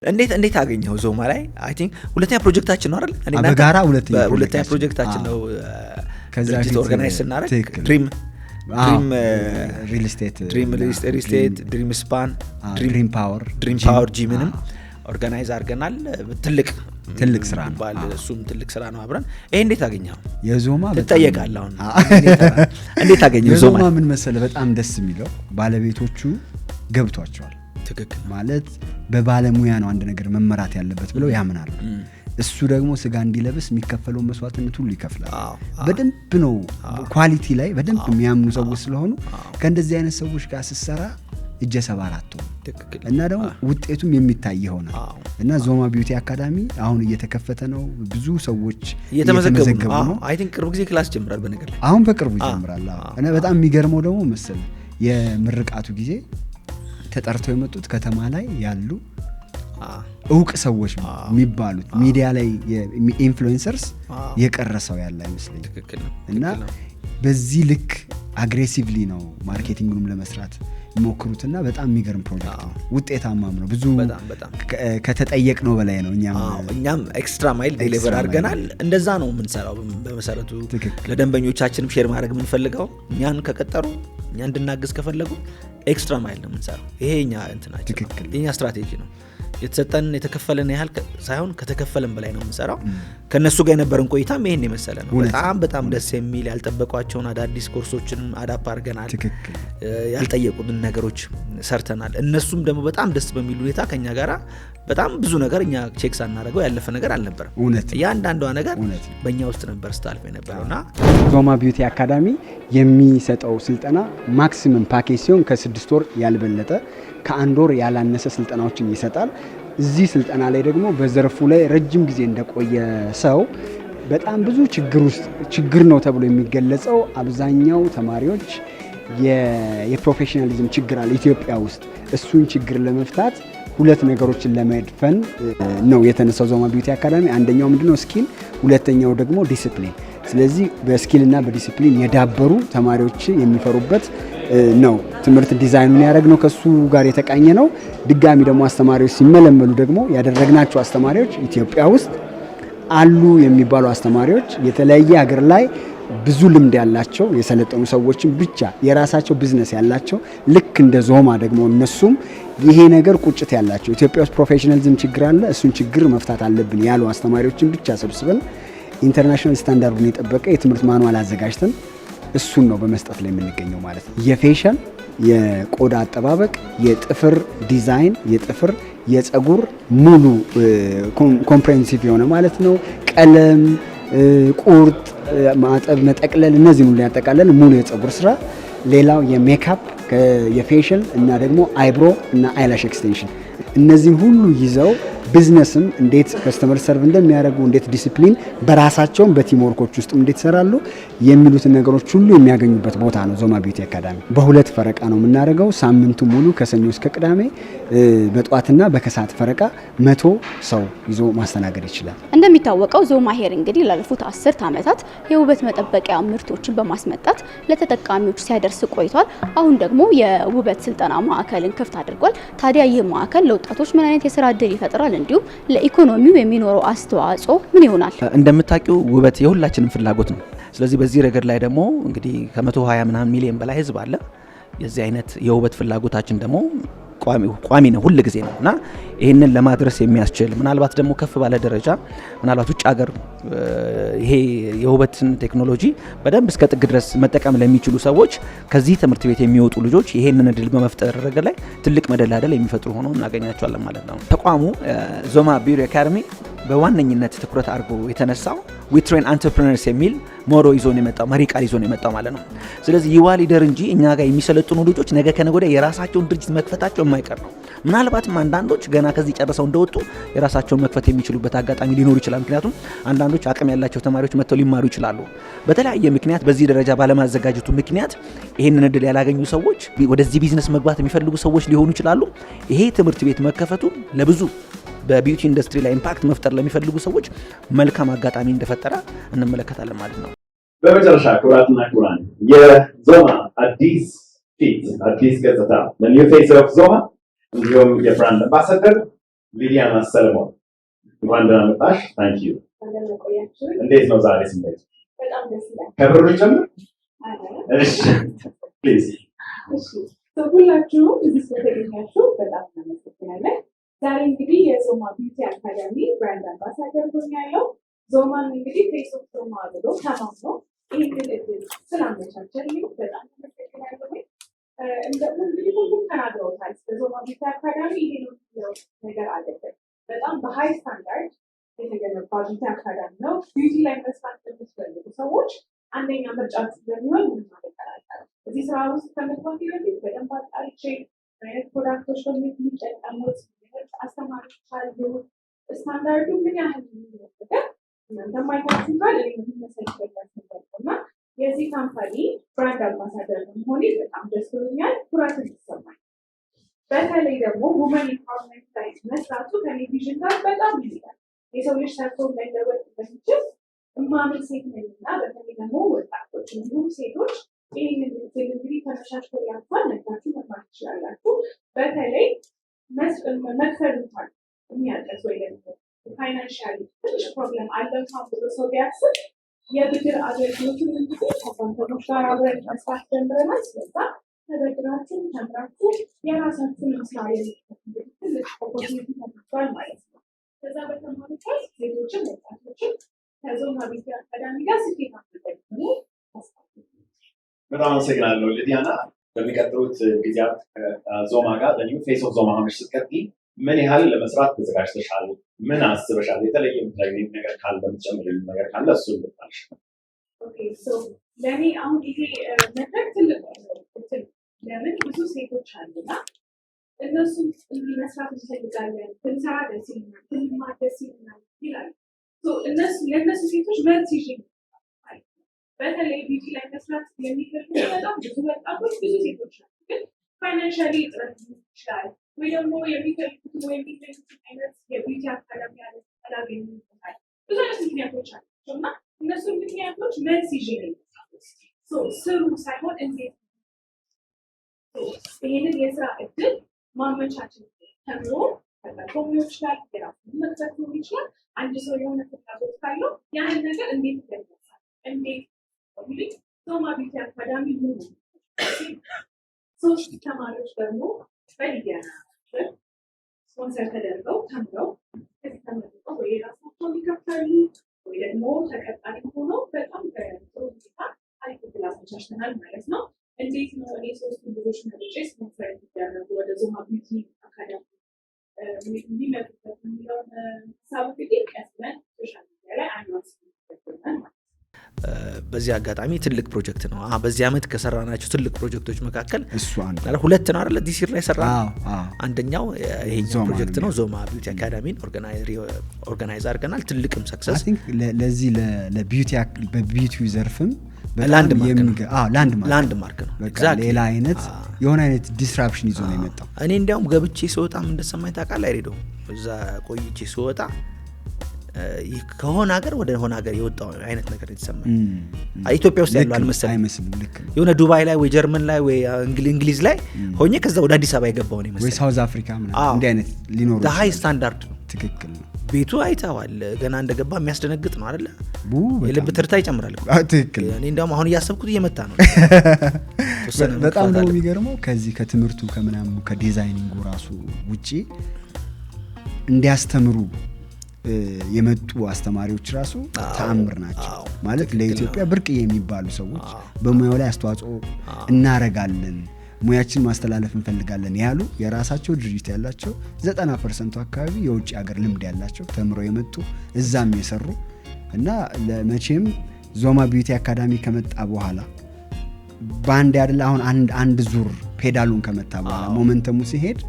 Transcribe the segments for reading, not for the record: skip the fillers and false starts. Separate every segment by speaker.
Speaker 1: እንዴት አገኘው ዞማ ላይ አይ ቲንክ ሁለተኛ ፕሮጀክታችን ነው አይደል?
Speaker 2: በጋራ
Speaker 1: ሁለተኛ ፕሮጀክታችን ነው ድርጅት ኦርጋናይዝ ስናደርግ ድሪም
Speaker 2: ሪል ስቴት
Speaker 1: ድሪም ስፓን
Speaker 2: ድሪም
Speaker 1: ፓወር ጂምንም ኦርጋናይዝ አድርገናል። ትልቅ
Speaker 2: ስራ ነው
Speaker 1: እሱም ትልቅ ስራ ነው። አብረን ይሄ እንዴት አገኘው
Speaker 2: የዞማ
Speaker 1: ተጠየቃለሁ አሁን እንዴት አገኘው
Speaker 2: ዞማ ምን መሰለ በጣም ደስ የሚለው ባለቤቶቹ ገብቷቸዋል።
Speaker 1: ትክክል
Speaker 2: ማለት በባለሙያ ነው አንድ ነገር መመራት ያለበት ብለው ያምናሉ። እሱ ደግሞ ስጋ እንዲለብስ የሚከፈለው መስዋዕትነት ሁሉ ይከፍላል። በደንብ ነው ኳሊቲ ላይ በደንብ የሚያምኑ ሰዎች ስለሆኑ ከእንደዚህ አይነት ሰዎች ጋር ሲሰራ እጀሰባራቱ እና ደግሞ ውጤቱም የሚታይ ይሆናል። እና ዞማ ቢዩቲ አካዳሚ አሁን እየተከፈተ ነው። ብዙ ሰዎች እየተመዘገቡ ነው።
Speaker 1: አይ ቲንክ ቅርብ ጊዜ ክላስ ጀምራል። በነገር ላይ
Speaker 2: አሁን በቅርቡ ይጀምራል። እና በጣም የሚገርመው ደግሞ መሰለ የምርቃቱ ጊዜ ተጠርተው የመጡት ከተማ ላይ ያሉ እውቅ ሰዎች የሚባሉት ሚዲያ ላይ ኢንፍሉዌንሰርስ የቀረሰው ያለ አይመስለኝም። እና በዚህ ልክ አግሬሲቭሊ ነው ማርኬቲንግንም ለመስራት ሞክሩትና በጣም የሚገርም ፕሮጀክት ነው። ውጤታማም ነው። ብዙ ከተጠየቅ ነው በላይ ነው።
Speaker 1: እኛም ኤክስትራ ማይል ዴሊቨር አድርገናል። እንደዛ ነው የምንሰራው። በመሰረቱ ለደንበኞቻችንም ሼር ማድረግ የምንፈልገው እኛን ከቀጠሩ እኛ እንድናግዝ ከፈለጉ ኤክስትራ ማይል ነው የምንሰራው። ይሄ እኛ እንትናችን የኛ ስትራቴጂ ነው። የተሰጠን የተከፈለን ያህል ሳይሆን ከተከፈለን በላይ ነው የምንሰራው። ከነሱ ጋር የነበረን ቆይታም ይሄን የመሰለ ነው። በጣም ደስ የሚል ያልጠበቋቸውን አዳዲስ ኮርሶችን አዳፕ አድርገናል። ያልጠየቁንን ነገሮች ሰርተናል። እነሱም ደግሞ በጣም ደስ በሚል ሁኔታ ከኛ ጋራ በጣም ብዙ ነገር እኛ ቼክ ሳናደርገው ያለፈ ነገር አልነበረም። ያንዳንዷ ነገር በእኛ ውስጥ ነበር ስታልፍ የነበረውና
Speaker 2: ዞማ ቢዩቲ አካዳሚ የሚሰጠው ስልጠና ማክሲመም ፓኬጅ ሲሆን ከ6 ወር ያልበለጠ ከአንድ ወር ያላነሰ ስልጠናዎችን ይሰጣል። እዚህ ስልጠና ላይ ደግሞ በዘርፉ ላይ ረጅም ጊዜ እንደቆየ ሰው በጣም ብዙ ችግር ነው ተብሎ የሚገለጸው አብዛኛው ተማሪዎች የፕሮፌሽናሊዝም ችግር አለ ኢትዮጵያ ውስጥ። እሱን ችግር ለመፍታት ሁለት ነገሮችን ለመድፈን ነው የተነሳው ዞማ ቢዩቲ አካዳሚ። አንደኛው ምንድነው ስኪል፣ ሁለተኛው ደግሞ ዲሲፕሊን። ስለዚህ በስኪልና በዲሲፕሊን የዳበሩ ተማሪዎች የሚፈሩበት ነው። ትምህርት ዲዛይኑን ያደረግነው ከሱ ጋር የተቃኘ ነው። ድጋሚ ደግሞ አስተማሪዎች ሲመለመሉ ደግሞ ያደረግናቸው አስተማሪዎች ኢትዮጵያ ውስጥ አሉ የሚባሉ አስተማሪዎች የተለያየ ሀገር ላይ ብዙ ልምድ ያላቸው የሰለጠኑ ሰዎችን ብቻ የራሳቸው ቢዝነስ ያላቸው ልክ እንደ ዞማ ደግሞ እነሱም ይሄ ነገር ቁጭት ያላቸው ኢትዮጵያ ውስጥ ፕሮፌሽናሊዝም ችግር አለ፣ እሱን ችግር መፍታት አለብን ያሉ አስተማሪዎችን ብቻ ሰብስበን ኢንተርናሽናል ስታንዳርዱን የጠበቀ የትምህርት ማኑዋል አዘጋጅተን እሱን ነው በመስጠት ላይ የምንገኘው ማለት ነው። የፌሻል የቆዳ አጠባበቅ፣ የጥፍር ዲዛይን፣ የፀጉር ሙሉ ኮምፕሬሄንሲቭ የሆነ ማለት ነው። ቀለም፣ ቁርጥ፣ ማጠብ፣ መጠቅለል እነዚህን ሁሉ ያጠቃለለ ሙሉ የፀጉር ስራ። ሌላው የሜካፕ የፌሻል እና ደግሞ አይብሮ እና አይላሽ ኤክስቴንሽን እነዚህን ሁሉ ይዘው ቢዝነስም እንዴት ከስተመር ሰርቭ እንደሚያደርጉ እንዴት ዲሲፕሊን በራሳቸው በቲም ወርኮች ውስጥ እንዴት ይሰራሉ የሚሉትን ነገሮች ሁሉ የሚያገኙበት ቦታ ነው ዞማ ቢዩቲ አካዳሚ። በሁለት ፈረቃ ነው የምናደርገው። ሳምንቱ ሙሉ ከሰኞ እስከ ቅዳሜ በጧትና በከሰዓት ፈረቃ 100 ሰው ይዞ ማስተናገድ ይችላል።
Speaker 3: እንደሚታወቀው ዞማ ሄር እንግዲህ ላለፉት 10 ዓመታት የውበት መጠበቂያ ምርቶችን በማስመጣት ለተጠቃሚዎች ሲያደርስ ቆይቷል። አሁን ደግሞ የውበት ስልጠና ማዕከልን ክፍት አድርጓል። ታዲያ ይህ ማዕከል ለወጣቶች ምን አይነት የስራ እድል ይፈጥራል? እንዲሁም ለኢኮኖሚው የሚኖረው አስተዋጽኦ ምን ይሆናል?
Speaker 1: እንደምታውቂው ውበት የሁላችንም ፍላጎት ነው። ስለዚህ በዚህ ረገድ ላይ ደግሞ እንግዲህ ከ120 ሚሊዮን በላይ ህዝብ አለ። የዚህ አይነት የውበት ፍላጎታችን ደግሞ ቋሚ ነው፣ ሁሉ ጊዜ ነውና ይሄንን ለማድረስ የሚያስችል ምናልባት ደግሞ ከፍ ባለ ደረጃ ምናልባት ውጭ ሀገር ይሄ የውበትን ቴክኖሎጂ በደንብ እስከ ጥግ ድረስ መጠቀም ለሚችሉ ሰዎች ከዚህ ትምህርት ቤት የሚወጡ ልጆች ይሄንን እድል በመፍጠር ረገድ ላይ ትልቅ መደላደል የሚፈጥሩ ሆኖ እናገኛቸዋለን ማለት ነው። ተቋሙ ዞማ ቢዩቲ አካዳሚ በዋነኝነት ትኩረት አድርጎ የተነሳው ዊ ትሬን አንትረፕረነርስ የሚል ሞሮ ይዞን የመጣው መሪ ቃል ይዞን የመጣው ማለት ነው። ስለዚህ ይዋ ሊደር እንጂ እኛ ጋር የሚሰለጥኑ ልጆች ነገ ከነገ ወዲያ የራሳቸውን ድርጅት መክፈታቸው የማይቀር ነው። ምናልባትም አንዳንዶች ገና ከዚህ ጨርሰው እንደወጡ የራሳቸውን መክፈት የሚችሉበት አጋጣሚ ሊኖር ይችላል። ምክንያቱም አንዳንዶች አቅም ያላቸው ተማሪዎች መጥተው ሊማሩ ይችላሉ። በተለያየ ምክንያት በዚህ ደረጃ ባለማዘጋጀቱ ምክንያት ይሄንን እድል ያላገኙ ሰዎች ወደዚህ ቢዝነስ መግባት የሚፈልጉ ሰዎች ሊሆኑ ይችላሉ። ይሄ ትምህርት ቤት መከፈቱ ለብዙ በቢዩቲ ኢንዱስትሪ ላይ ኢምፓክት መፍጠር ለሚፈልጉ ሰዎች መልካም አጋጣሚ እንደፈጠረ እንመለከታለን ማለት ነው።
Speaker 4: በመጨረሻ ክቡራትና ክቡራን የዞማ አዲስ ፊት አዲስ ገጽታ ለኒው ፌስ ኦፍ ዞማ እንዲሁም የብራንድ አምባሳደር ሊዲያና ሰለሞን እንኳን ደህና መጣሽ። ታንክ ዩ። እንዴት ነው ዛሬ ስሜት?
Speaker 5: በጣም ደስ ይላል።
Speaker 4: ከብሩ ጀምር። እሺ ፕሊዝ።
Speaker 5: እሺ ሁላችሁም እዚህ ስለተገኛችሁ በጣም እናመሰግናለን። ዛሬ እንግዲህ የዞማ ቢዩቲ አካዳሚ ብራንድ አምባሳደር ሆኛለሁ። ዞማን እንግዲህ ፌስ ኦፍ ዞማ ብሎ ተማምኖ ይህንን እድል ስላመቻቸልኝ በጣም እናመሰግናለሁ። እንደውም እንግዲህ ሁሉም ተናግረውታል። በዞማ ቢዩቲ አካዳሚ ይሄ ነው ነገር አለበት። በጣም በሀይ ስታንዳርድ የተገነባ ቢዩቲ አካዳሚ ነው። ቢዩቲ ላይ መስራት የምትፈልጉ ሰዎች አንደኛ ምርጫ ስለሚሆን ምን ማለቀላቀል እዚህ ስራ ውስጥ ከመግባት ይበልጥ በደንብ አጣርቼ አይነት ፕሮዳክቶች በሚጠቀሙት አስተማሪዎች አሉ። ስታንዳርዱ ምን ያህል የሚወደደ እናንተ ማይታችሁ ካል እኔ የምመሰልበት ነገር እና የዚህ ካምፓኒ ብራንድ አምባሳደር መሆኔ በጣም ደስ ብሎኛል፣ ኩራት ይሰማል። በተለይ ደግሞ ውመን ኢምፓወርመንት ላይ መስራቱ ከኔ ቪዥን ጋር በጣም ይሄዳል። የሰው ልጅ ሰርቶ መለወጥ እንደሚችል እማምን ሴት ነኝና በተለይ ደግሞ ወጣቶች እንዲሁም ሴቶች ይህንን ምስል እንግዲህ ተመሻሽቶ ያልፋል ነግራችሁ መማር ትችላላችሁ። በተለይ መክፈል እንኳን የሚያጠስ ወይ ደግሞ ፋይናንሻሊ ትንሽ ፕሮብለም አለንኳን ብሎ ሰው ቢያስብ የብድር አገልግሎትን እንግዲህ ከባንኮች ጋር አብረን መስራት ጀምረናል። ስለዛ ተበድራችሁ ተምራችሁ የራሳችሁን ስራ የሚከፍል ትልቅ ኦፖርቹኒቲ ተፈጥሯል ማለት ነው። ከዛ በተማሩበት ሴቶችን ወጣቶችን ከዞማ ቢዩቲ አካዳሚ ጋር ስኬታማ እንደሚሆኑ
Speaker 4: በጣም አመሰግናለሁ ሊዲያና። በሚቀጥሉት ጊዜያት ከዞማ ጋር ለኒው ፌስ ኦፍ ዞማ ሆነሽ ስትቀጥይ ምን ያህል ለመስራት ተዘጋጅተሻል? ምን አስበሻል? የተለየ የምትነግሪኝ ነገር ካለ የምትጨምሪው ነገር ካለ እሱን ልታልሽ።
Speaker 5: ኦኬ ሶ ለኔ አሁን ይሄ መድረክ ትልቅ ነው። ለምን ብዙ ሴቶች አሉና እነሱ እንዲህ መስራት እንፈልጋለን፣ ብንሰራ ደስ ይለናል፣ ብንማር ደስ ይለናል ይላሉ። እነሱ ለእነሱ ሴቶች መልስ ይዤ በተለይ ቢዩቲ ላይ መስራት የሚፈልጉ በጣም ብዙ ወጣቶች ብዙ ሴቶች ናቸው። ግን ፋይናንሻሊ እጥረት ይችላል ወይ ደግሞ የሚፈልጉት ወይ የሚፈልጉት አይነት የቢዩቲ አካዳሚ አላገኙ ይሆናል። ብዙ አይነት ምክንያቶች አላቸው እና እነሱን ምክንያቶች መልስ ይዤ ነው ስሩ ሳይሆን እንዴት ይህንን የስራ እድል ማመቻቸት ተምሮ ተጠቆሙ ይችላል፣ የራሱን መግዛት ሊሆን ይችላል። አንድ ሰው የሆነ ፍላጎት ካለው ያንን ነገር እንዴት ይገለጻል? እንዴት እንግዲህ ዞማ ቢዩቲ አካዳሚ ሙሉ 3 ተማሪዎች ደግሞ በሊዲያና ስፖንሰር ተደርገው ተምረው ከዚህ ተመርቀው ወይ ራሳቸውን ይከፍታሉ ወይ ደግሞ ተቀጣሪ ሆነው በጣም በጥሩ ሁኔታ አሪፍ እድል አመቻችተናል ማለት ነው። እንዴት ነው እኔ 3 ልጆች መርጬ ስፖንሰር እንዲደረጉ ወደ ዞማ ቢዩቲ አካዳሚ የሚመጡበት የሚለውን ሀሳብ እንግዲህ ቀስመን ሶሻል ሚዲያ ላይ አናውንስ ይደረጋል ማለት ነው።
Speaker 1: በዚህ አጋጣሚ ትልቅ ፕሮጀክት ነው። በዚህ አመት ከሰራናቸው ትልቅ ፕሮጀክቶች መካከል
Speaker 2: እሱ አንዱ
Speaker 1: ሁለት ነው አይደል? ዲሲር ላይ ሰራን። አንደኛው ይሄኛው ፕሮጀክት ነው። ዞማ ቢዩቲ አካዳሚን ኦርጋናይዝ አድርገናል። ትልቅም ሰክሰስ
Speaker 2: ለዚህ በቢዩቲ ዘርፍም
Speaker 1: ላንድ
Speaker 2: ማርክ
Speaker 1: ነው።
Speaker 2: ሌላ አይነት የሆነ አይነት ዲስራፕሽን ይዞ ነው የመጣው።
Speaker 1: እኔ እንዲያውም ገብቼ ስወጣም እንደሰማኝ ታውቃለህ አይደው? እዛ ቆይቼ ስወጣ ከሆነ ሀገር ወደ ሆነ ሀገር የወጣው አይነት ነገር የተሰማኝ ኢትዮጵያ ውስጥ ያለው
Speaker 2: አይመስልም። ልክ ነው።
Speaker 1: የሆነ ዱባይ ላይ ወይ ጀርመን ላይ ወይ እንግሊዝ ላይ ሆኜ ከዛ ወደ አዲስ አበባ የገባው ነው ይመስል
Speaker 2: ወይ ሳውዝ አፍሪካ ምናምን እንዲህ አይነት ሊኖር
Speaker 1: ይችላል። ሃይ ስታንዳርድ ነው።
Speaker 2: ትክክል ነው።
Speaker 1: ቤቱ አይተዋል። ገና እንደገባ የሚያስደነግጥ ነው አይደለ? የልብ ትርታ ይጨምራል።
Speaker 2: ትክክል።
Speaker 1: እኔ እንደውም አሁን እያሰብኩት እየመጣ ነው።
Speaker 2: በጣም ነው የሚገርመው። ከዚህ ከትምህርቱ ከምናምኑ ከዲዛይኒንጉ ራሱ ውጪ እንዲያስተምሩ የመጡ አስተማሪዎች ራሱ ተአምር ናቸው። ማለት ለኢትዮጵያ ብርቅዬ የሚባሉ ሰዎች በሙያው ላይ አስተዋጽኦ እናረጋለን፣ ሙያችን ማስተላለፍ እንፈልጋለን ያሉ የራሳቸው ድርጅት ያላቸው 90% አካባቢ የውጭ ሀገር ልምድ ያላቸው ተምረው የመጡ እዛም የሰሩ እና ለመቼም ዞማ ቢዩቲ አካዳሚ ከመጣ በኋላ ባንድ አይደለ አሁን አንድ ዙር ፔዳሉን ከመታ በኋላ ሞመንተሙ ሲሄድ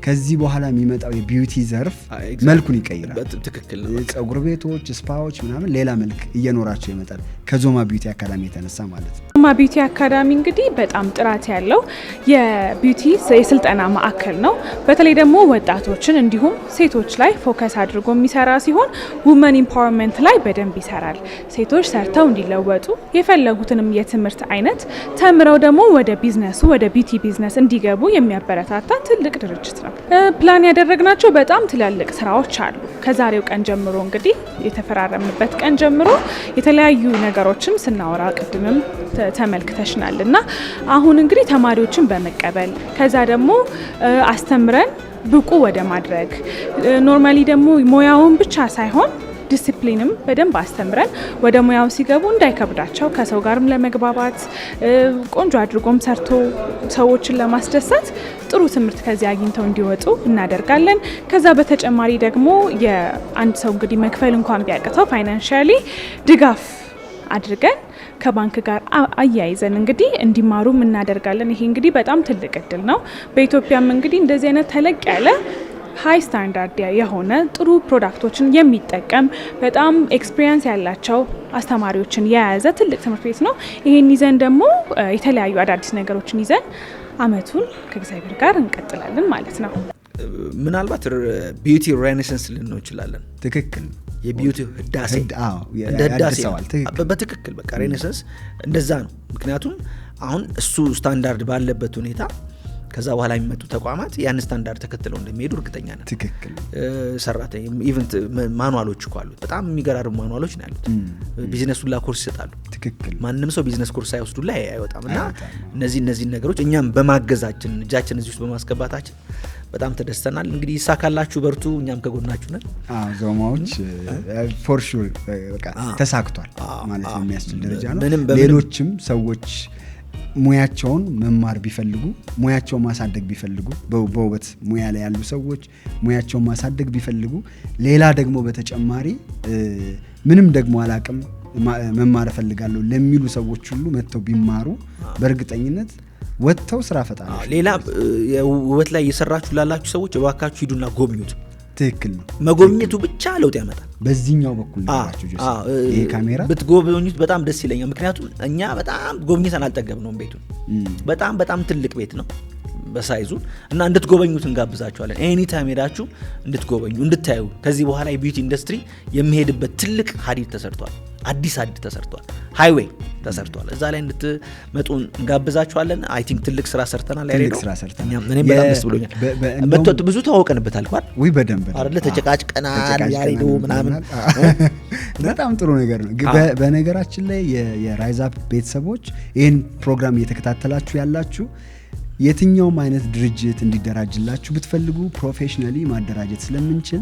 Speaker 2: ከዚህ በኋላ የሚመጣው የቢዩቲ ዘርፍ መልኩን ይቀይራል።
Speaker 1: ትክክል ነው።
Speaker 2: ጸጉር ቤቶች፣ ስፓዎች ምናምን ሌላ መልክ እየኖራቸው ይመጣል ከዞማ ቢዩቲ አካዳሚ የተነሳ ማለት ነው።
Speaker 6: ዞማ ቢዩቲ አካዳሚ እንግዲህ በጣም ጥራት ያለው የቢዩቲ የስልጠና ማዕከል ነው። በተለይ ደግሞ ወጣቶችን እንዲሁም ሴቶች ላይ ፎከስ አድርጎ የሚሰራ ሲሆን ውመን ኢምፓወርመንት ላይ በደንብ ይሰራል። ሴቶች ሰርተው እንዲለወጡ የፈለጉትንም የትምህርት አይነት ተምረው ደግሞ ወደ ቢዝነሱ ወደ ቢዩቲ ቢዝነስ እንዲገቡ የሚያበረታታ ትልቅ ድርጅት ነው። ነው። ፕላን ያደረግናቸው በጣም ትላልቅ ስራዎች አሉ። ከዛሬው ቀን ጀምሮ እንግዲህ የተፈራረምንበት ቀን ጀምሮ የተለያዩ ነገሮችን ስናወራ ቅድምም ተመልክተሽናል እና አሁን እንግዲህ ተማሪዎችን በመቀበል ከዛ ደግሞ አስተምረን ብቁ ወደ ማድረግ ኖርማሊ ደግሞ ሙያውን ብቻ ሳይሆን ዲሲፕሊንም በደንብ አስተምረን ወደ ሙያው ሲገቡ እንዳይከብዳቸው ከሰው ጋርም ለመግባባት ቆንጆ አድርጎም ሰርቶ ሰዎችን ለማስደሰት ጥሩ ትምህርት ከዚህ አግኝተው እንዲወጡ እናደርጋለን። ከዛ በተጨማሪ ደግሞ የአንድ ሰው እንግዲህ መክፈል እንኳን ቢያቅተው ፋይናንሻሊ ድጋፍ አድርገን ከባንክ ጋር አያይዘን እንግዲህ እንዲማሩም እናደርጋለን። ይሄ እንግዲህ በጣም ትልቅ እድል ነው። በኢትዮጵያም እንግዲህ እንደዚህ አይነት ተለቅ ያለ ሃይ ስታንዳርድ የሆነ ጥሩ ፕሮዳክቶችን የሚጠቀም በጣም ኤክስፒሪየንስ ያላቸው አስተማሪዎችን የያዘ ትልቅ ትምህርት ቤት ነው። ይሄን ይዘን ደግሞ የተለያዩ አዳዲስ ነገሮችን ይዘን አመቱን ከእግዚአብሔር ጋር እንቀጥላለን ማለት ነው።
Speaker 1: ምናልባት ቢዩቲ ሬኔሳንስ ልንለው እንችላለን።
Speaker 2: ትክክል።
Speaker 1: የቢዩቲ ህዳሴ እንደ ህዳሴ በትክክል በቃ ሬኔሳንስ እንደዛ ነው። ምክንያቱም አሁን እሱ ስታንዳርድ ባለበት ሁኔታ ከዛ በኋላ የሚመጡ ተቋማት ያን ስታንዳርድ ተከትለው እንደሚሄዱ እርግጠኛ ነን።
Speaker 2: ትክክል።
Speaker 1: ሰራተኛ ኢቨንት ማኑዋሎች እኮ አሉት። በጣም የሚገራርሙ ማኑዋሎች ነው ያሉት። ቢዝነስ ሁላ ኮርስ ይሰጣሉ።
Speaker 2: ትክክል።
Speaker 1: ማንም ሰው ቢዝነስ ኮርስ ሳይወስዱ ላይ አይወጣም። እና እነዚህ ነገሮች እኛም በማገዛችን እጃችን እዚህ ውስጥ በማስገባታችን በጣም ተደስተናል። እንግዲህ ይሳካላችሁ፣ በርቱ፣ እኛም ከጎናችሁ ነን።
Speaker 2: ዞማዎች ፎር ሹር በቃ ተሳክቷል ማለት ነው የሚያስችል ደረጃ ነው። ሌሎችም ሰዎች ሙያቸውን መማር ቢፈልጉ ሙያቸውን ማሳደግ ቢፈልጉ በውበት ሙያ ላይ ያሉ ሰዎች ሙያቸውን ማሳደግ ቢፈልጉ ሌላ ደግሞ በተጨማሪ ምንም ደግሞ አላቅም መማር እፈልጋለሁ ለሚሉ ሰዎች ሁሉ መጥተው ቢማሩ በእርግጠኝነት ወጥተው ስራ ፈጣሪ
Speaker 1: ሌላ ውበት ላይ እየሰራችሁ ላላችሁ ሰዎች እባካችሁ ሂዱና ጎብኙት።
Speaker 2: ትክክል ነው።
Speaker 1: መጎብኘቱ ብቻ ለውጥ ያመጣል።
Speaker 2: በዚህኛው በኩል ናችሁ ይሄ ካሜራ
Speaker 1: ብትጎበኙት በጣም ደስ ይለኛል። ምክንያቱም እኛ በጣም ጎብኝተን አልጠገብነውም። ቤቱን በጣም ትልቅ ቤት ነው በሳይዙ እና እንድትጎበኙት እንጋብዛችኋለን። ኤኒ ታይም ሄዳችሁ እንድትጎበኙ እንድታዩ። ከዚህ በኋላ የቢዩቲ ኢንዱስትሪ የሚሄድበት ትልቅ ሀዲድ ተሰርቷል። አዲስ ሀዲድ ተሰርቷል። ሃይዌይ ተሰርቷል። እዛ ላይ እንድትመጡ እንጋብዛችኋለን። አይ ቲንክ ትልቅ ስራ ሰርተናል።
Speaker 2: ትልቅ ስራ ሰርተናል።
Speaker 1: እኔም በጣም ደስ ብሎኛል። ብዙ ተዋውቀንበታል እንኳን
Speaker 2: ወይ በደንብ
Speaker 1: አይደለ? ተጨቃጭቀናል። ያሬዶ ምናምን
Speaker 2: በጣም ጥሩ ነገር ነው። በነገራችን ላይ የራይዝ አፕ ቤተሰቦች ይህን ፕሮግራም እየተከታተላችሁ ያላችሁ የትኛውም አይነት ድርጅት እንዲደራጅላችሁ ብትፈልጉ ፕሮፌሽናሊ ማደራጀት ስለምንችል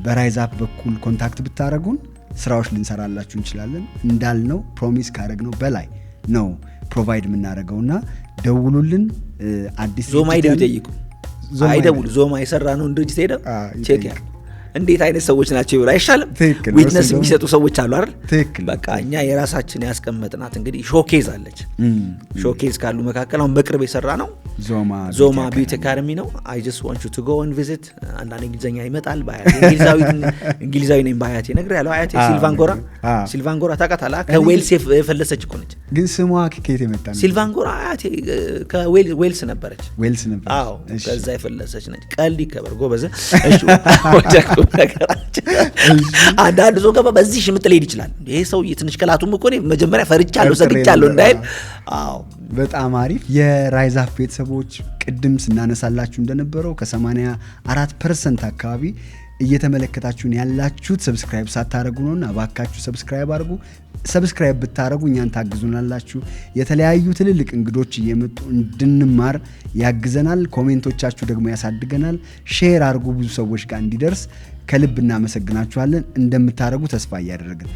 Speaker 2: በራይዝ አፕ በኩል ኮንታክት ብታረጉን ስራዎች ልንሰራላችሁ እንችላለን። እንዳልነው ፕሮሚስ ካረግነው በላይ ነው ፕሮቫይድ የምናደርገውና ደውሉልን። አዲስ
Speaker 1: ዞማ ሄደው ይጠይቁ። አይደውሉ ዞማ የሰራነውን ድርጅት ሄደው ቼክ ያርጉ። እንዴት አይነት ሰዎች ናቸው ይብላ አይሻልም? ዊትነስ የሚሰጡ ሰዎች አሉ አይደል? በቃ እኛ የራሳችን ያስቀመጥናት እንግዲህ ሾኬዝ አለች። ሾኬዝ ካሉ መካከል አሁን በቅርብ የሰራ ነው ዞማ ቢዩቲ አካደሚ ነው። አይ ጀስት ዋንት ዩ ቱ ጎ ኤንድ ቪዚት። አንዳንድ እንግሊዘኛ ይመጣል። እንግሊዛዊ ነኝ ባያቴ ነግሬ ያለው አያቴ ሲልቫንጎራ ታውቃታለህ? ከዌልስ የፈለሰች እኮ ነች።
Speaker 2: ግን ስሟ ከየት የመጣ ነው?
Speaker 1: ሲልቫንጎራ አያቴ ከዌልስ ነበረች።
Speaker 2: አዎ
Speaker 1: ከዛ የፈለሰች ነች። ቀልድ ይከበር ጎበዝ። እሺ አንዳንድ ሰው ገባ በዚህ ሽምጥ ሊሄድ ይችላል። ይሄ ሰው ትንሽ ከላቱም እኮ ነው መጀመሪያ ፈርቻለሁ ሰግቻለሁ እንዳይል። አዎ
Speaker 2: በጣም አሪፍ። የራይዝ አፕ ቤተሰቦች ቅድም ስናነሳላችሁ እንደነበረው ከ84% አካባቢ እየተመለከታችሁን ያላችሁት ሰብስክራይብ ሳታረጉ ነውና እባካችሁ ሰብስክራይብ አድርጉ። ሰብስክራይብ ብታረጉ እኛን ታግዙናላችሁ። የተለያዩ ትልልቅ እንግዶች እየመጡ እንድንማር ያግዘናል። ኮሜንቶቻችሁ ደግሞ ያሳድገናል። ሼር አድርጉ ብዙ ሰዎች ጋር እንዲደርስ። ከልብ እናመሰግናችኋለን። እንደምታረጉ ተስፋ እያደረግን